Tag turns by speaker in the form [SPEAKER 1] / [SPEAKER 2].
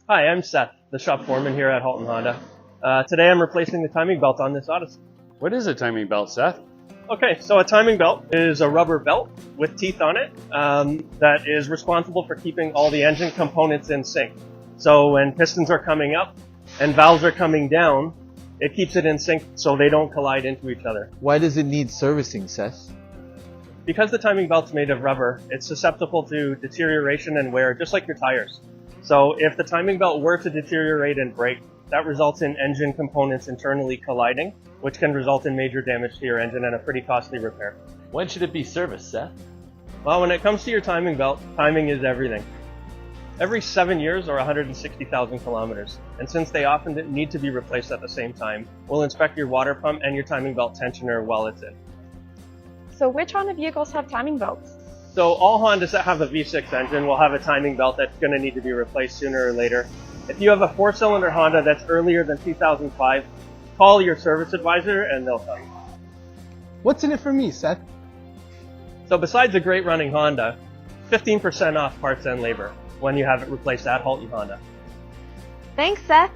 [SPEAKER 1] Hi, I'm Seth, the Shop Foreman here at Halton Honda. Today I'm replacing the timing belt on this Odyssey.
[SPEAKER 2] What is a timing belt, Seth?
[SPEAKER 1] Okay, so a timing belt is a rubber belt with teeth on it that is responsible for keeping all the engine components in sync. So when pistons are coming up and valves are coming down, it keeps it in sync so they don't collide into each other.
[SPEAKER 3] Why does it need servicing, Seth?
[SPEAKER 1] Because the timing belt's made of rubber, it's susceptible to deterioration and wear just like your tires. So if the timing belt were to deteriorate and break, that results in engine components internally colliding, which can result in major damage to your engine and a pretty costly repair.
[SPEAKER 2] When should it be serviced, Seth?
[SPEAKER 1] Well, when it comes to your timing belt, timing is everything. Every 7 years or 160,000 kilometers. And since they often need to be replaced at the same time, we'll inspect your water pump and your timing belt tensioner while it's in.
[SPEAKER 4] So which Honda vehicles have timing belts?
[SPEAKER 1] So all Hondas that have a V6 engine will have a timing belt that's going to need to be replaced sooner or later. If you have a 4-cylinder Honda that's earlier than 2005, call your service advisor and they'll tell you.
[SPEAKER 5] What's in it for me, Seth?
[SPEAKER 1] So besides a great running Honda, 15% off parts and labor when you have it replaced at Halton Honda.
[SPEAKER 4] Thanks, Seth.